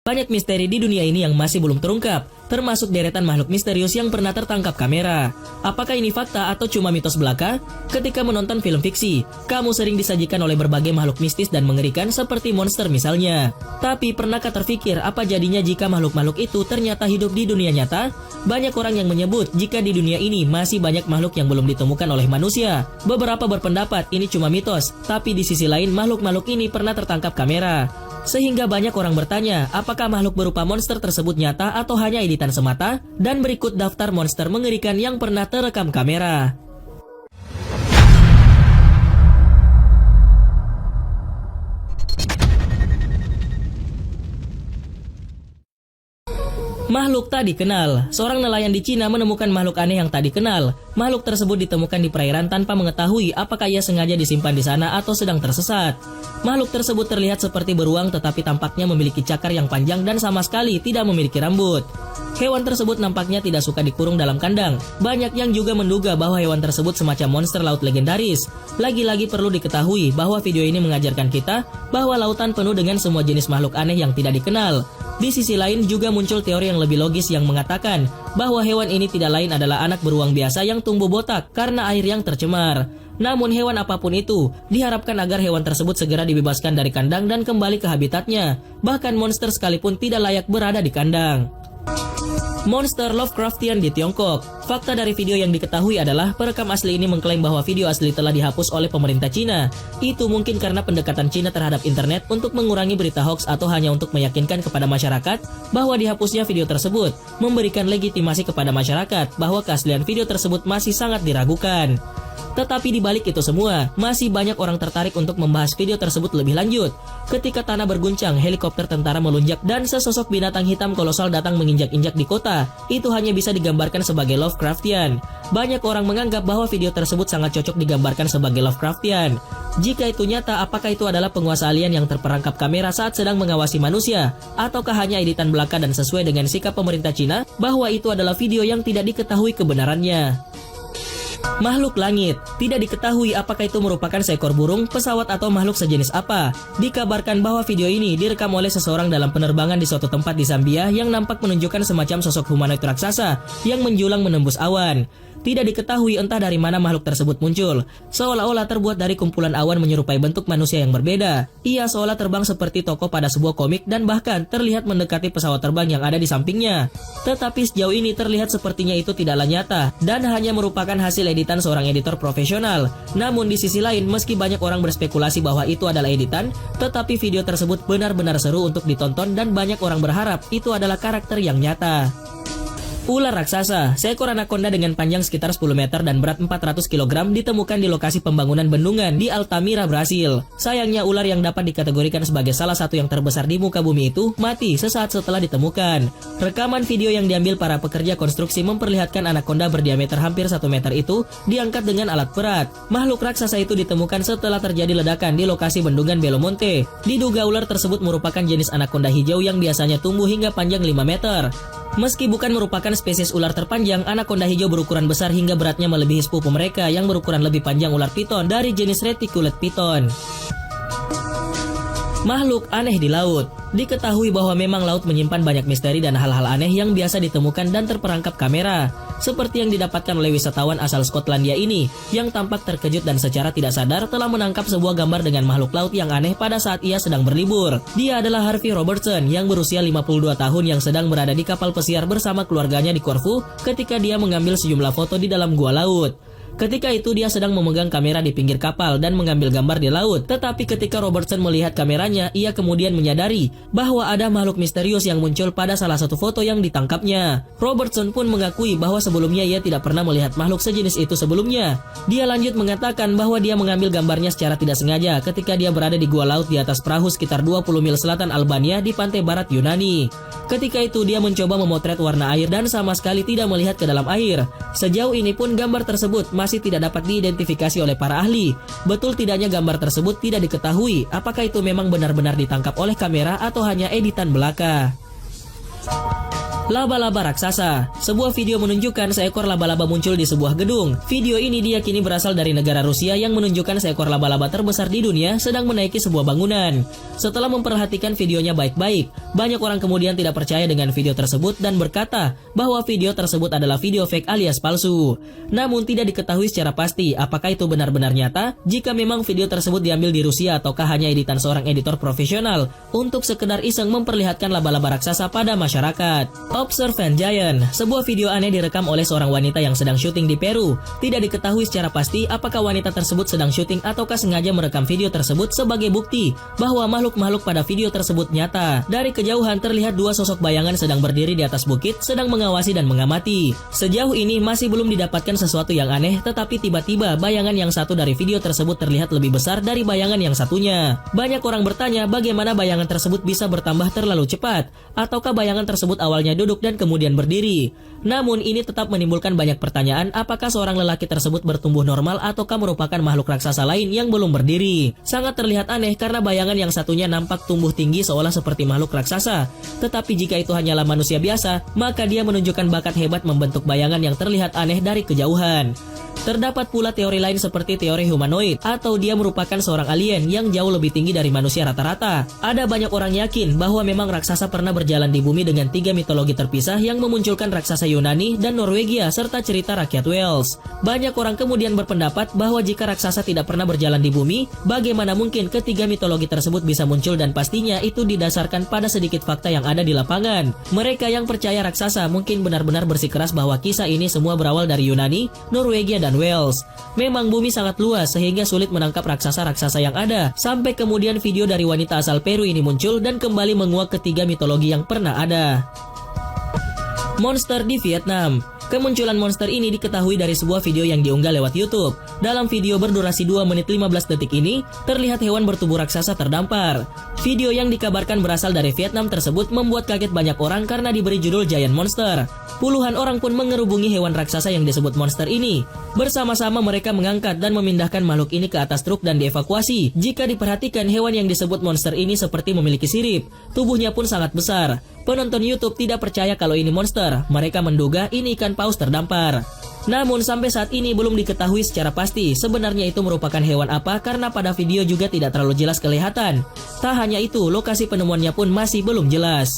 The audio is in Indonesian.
Banyak misteri di dunia ini yang masih belum terungkap, termasuk deretan makhluk misterius yang pernah tertangkap kamera. Apakah ini fakta atau cuma mitos belaka? Ketika menonton film fiksi, kamu sering disajikan oleh berbagai makhluk mistis dan mengerikan seperti monster misalnya. Tapi pernahkah terfikir apa jadinya jika makhluk-makhluk itu ternyata hidup di dunia nyata? Banyak orang yang menyebut jika di dunia ini masih banyak makhluk yang belum ditemukan oleh manusia. Beberapa berpendapat ini cuma mitos, tapi di sisi lain makhluk-makhluk ini pernah tertangkap kamera. Sehingga banyak orang bertanya, apakah makhluk berupa monster tersebut nyata atau hanya editan semata? Dan berikut daftar monster mengerikan yang pernah terekam kamera. Makhluk tak dikenal. Seorang nelayan di Cina menemukan makhluk aneh yang tak dikenal. Makhluk tersebut ditemukan di perairan tanpa mengetahui apakah ia sengaja disimpan di sana atau sedang tersesat. Makhluk tersebut terlihat seperti beruang tetapi tampaknya memiliki cakar yang panjang dan sama sekali tidak memiliki rambut. Hewan tersebut nampaknya tidak suka dikurung dalam kandang. Banyak yang juga menduga bahwa hewan tersebut semacam monster laut legendaris. Lagi-lagi perlu diketahui bahwa video ini mengajarkan kita bahwa lautan penuh dengan semua jenis makhluk aneh yang tidak dikenal. Di sisi lain juga muncul teori yang lebih logis yang mengatakan bahwa hewan ini tidak lain adalah anak beruang biasa yang tumbuh botak karena air yang tercemar. Namun hewan apapun itu, diharapkan agar hewan tersebut segera dibebaskan dari kandang dan kembali ke habitatnya. Bahkan monster sekalipun tidak layak berada di kandang. Monster Lovecraftian di Tiongkok. Fakta dari video yang diketahui adalah perekam asli ini mengklaim bahwa video asli telah dihapus oleh pemerintah Cina. Itu mungkin karena pendekatan Cina terhadap internet untuk mengurangi berita hoax atau hanya untuk meyakinkan kepada masyarakat bahwa dihapusnya video tersebut, memberikan legitimasi kepada masyarakat bahwa keaslian video tersebut masih sangat diragukan. Tetapi di balik itu semua, masih banyak orang tertarik untuk membahas video tersebut lebih lanjut. Ketika tanah berguncang, helikopter tentara melunjak dan sesosok binatang hitam kolosal datang menginjak-injak di kota. Itu hanya bisa digambarkan sebagai Lovecraftian. Banyak orang menganggap bahwa video tersebut sangat cocok digambarkan sebagai Lovecraftian. Jika itu nyata, apakah itu adalah penguasa alien yang terperangkap kamera saat sedang mengawasi manusia? Ataukah hanya editan belaka dan sesuai dengan sikap pemerintah Cina bahwa itu adalah video yang tidak diketahui kebenarannya? Makhluk langit. Tidak diketahui apakah itu merupakan seekor burung, pesawat atau makhluk sejenis apa. Dikabarkan bahwa video ini direkam oleh seseorang dalam penerbangan di suatu tempat di Zambia yang nampak menunjukkan semacam sosok humanoid raksasa yang menjulang menembus awan. Tidak diketahui entah dari mana makhluk tersebut muncul. Seolah-olah terbuat dari kumpulan awan menyerupai bentuk manusia yang berbeda. Ia seolah terbang seperti tokoh pada sebuah komik dan bahkan terlihat mendekati pesawat terbang yang ada di sampingnya. Tetapi sejauh ini terlihat sepertinya itu tidaklah nyata dan hanya merupakan hasil editan seorang editor profesional. Namun di sisi lain, meski banyak orang berspekulasi bahwa itu adalah editan, tetapi video tersebut benar-benar seru untuk ditonton dan banyak orang berharap itu adalah karakter yang nyata. Ular raksasa, seekor anaconda dengan panjang sekitar 10 meter dan berat 400 kg ditemukan di lokasi pembangunan bendungan di Altamira, Brasil. Sayangnya ular yang dapat dikategorikan sebagai salah satu yang terbesar di muka bumi itu mati sesaat setelah ditemukan. Rekaman video yang diambil para pekerja konstruksi memperlihatkan anaconda berdiameter hampir 1 meter itu diangkat dengan alat berat. Makhluk raksasa itu ditemukan setelah terjadi ledakan di lokasi bendungan Belo Monte. Diduga ular tersebut merupakan jenis anaconda hijau yang biasanya tumbuh hingga panjang 5 meter. Meski bukan merupakan spesies ular terpanjang, anaconda hijau berukuran besar hingga beratnya melebihi sepupu mereka yang berukuran lebih panjang ular piton dari jenis reticulate python. Makhluk aneh di laut. Diketahui bahwa memang laut menyimpan banyak misteri dan hal-hal aneh yang biasa ditemukan dan terperangkap kamera. Seperti yang didapatkan oleh wisatawan asal Skotlandia ini, yang tampak terkejut dan secara tidak sadar telah menangkap sebuah gambar dengan makhluk laut yang aneh pada saat ia sedang berlibur. Dia adalah Harvey Robertson yang berusia 52 tahun yang sedang berada di kapal pesiar bersama keluarganya di Corfu ketika dia mengambil sejumlah foto di dalam gua laut. Ketika itu dia sedang memegang kamera di pinggir kapal dan mengambil gambar di laut. Tetapi ketika Robertson melihat kameranya, ia kemudian menyadari bahwa ada makhluk misterius yang muncul pada salah satu foto yang ditangkapnya. Robertson pun mengakui bahwa sebelumnya ia tidak pernah melihat makhluk sejenis itu sebelumnya. Dia lanjut mengatakan bahwa dia mengambil gambarnya secara tidak sengaja ketika dia berada di gua laut di atas perahu sekitar 20 mil selatan Albania di pantai barat Yunani. Ketika itu dia mencoba memotret warna air dan sama sekali tidak melihat ke dalam air. Sejauh ini pun gambar tersebut masih tidak dapat diidentifikasi oleh para ahli. Betul tidaknya gambar tersebut tidak diketahui apakah itu memang benar-benar ditangkap oleh kamera atau hanya editan belaka. Laba-laba raksasa. Sebuah video menunjukkan seekor laba-laba muncul di sebuah gedung. Video ini diyakini berasal dari negara Rusia yang menunjukkan seekor laba-laba terbesar di dunia sedang menaiki sebuah bangunan. Setelah memperhatikan videonya baik-baik, banyak orang kemudian tidak percaya dengan video tersebut dan berkata bahwa video tersebut adalah video fake alias palsu. Namun tidak diketahui secara pasti apakah itu benar-benar nyata, jika memang video tersebut diambil di Rusia ataukah hanya editan seorang editor profesional untuk sekedar iseng memperlihatkan laba-laba raksasa pada masyarakat. Observant Giant. Sebuah video aneh direkam oleh seorang wanita yang sedang syuting di Peru. Tidak diketahui secara pasti apakah wanita tersebut sedang syuting ataukah sengaja merekam video tersebut sebagai bukti bahwa makhluk-makhluk pada video tersebut nyata. Dari kejauhan terlihat dua sosok bayangan sedang berdiri di atas bukit, sedang mengawasi dan mengamati. Sejauh ini masih belum didapatkan sesuatu yang aneh, tetapi tiba-tiba bayangan yang satu dari video tersebut terlihat lebih besar dari bayangan yang satunya. Banyak orang bertanya bagaimana bayangan tersebut bisa bertambah terlalu cepat, ataukah bayangan tersebut awalnya duduk dan kemudian berdiri. Namun ini tetap menimbulkan banyak pertanyaan, apakah seorang lelaki tersebut bertumbuh normal ataukah merupakan makhluk raksasa lain yang belum berdiri. Sangat terlihat aneh karena bayangan yang satunya nampak tumbuh tinggi seolah seperti makhluk raksasa. Tetapi jika itu hanyalah manusia biasa, maka dia menunjukkan bakat hebat membentuk bayangan yang terlihat aneh dari kejauhan. Terdapat pula teori lain seperti teori humanoid, atau dia merupakan seorang alien yang jauh lebih tinggi dari manusia rata-rata. Ada banyak orang yakin bahwa memang raksasa pernah berjalan di bumi dengan 3 mitologi terpisah yang memunculkan raksasa Yunani dan Norwegia serta cerita rakyat Wales. Banyak orang kemudian berpendapat bahwa jika raksasa tidak pernah berjalan di bumi, bagaimana mungkin ketiga mitologi tersebut bisa muncul, dan pastinya itu didasarkan pada sedikit fakta yang ada di lapangan. Mereka yang percaya raksasa mungkin benar-benar bersikeras bahwa kisah ini semua berawal dari Yunani, Norwegia, dan Wales. Memang bumi sangat luas sehingga sulit menangkap raksasa-raksasa yang ada. Sampai kemudian video dari wanita asal Peru ini muncul dan kembali menguak ketiga mitologi yang pernah ada. Monster di Vietnam. Kemunculan monster ini diketahui dari sebuah video yang diunggah lewat YouTube. Dalam video berdurasi 2 menit 15 detik ini, terlihat hewan bertubuh raksasa terdampar. Video yang dikabarkan berasal dari Vietnam tersebut membuat kaget banyak orang karena diberi judul Giant Monster. Puluhan orang pun mengerubungi hewan raksasa yang disebut monster ini. Bersama-sama mereka mengangkat dan memindahkan makhluk ini ke atas truk dan dievakuasi. Jika diperhatikan, hewan yang disebut monster ini seperti memiliki sirip. Tubuhnya pun sangat besar. Penonton YouTube tidak percaya kalau ini monster. Mereka menduga ini ikan paus terdampar. Namun sampai saat ini belum diketahui secara pasti sebenarnya itu merupakan hewan apa karena pada video juga tidak terlalu jelas kelihatan. Tak hanya itu, lokasi penemuannya pun masih belum jelas.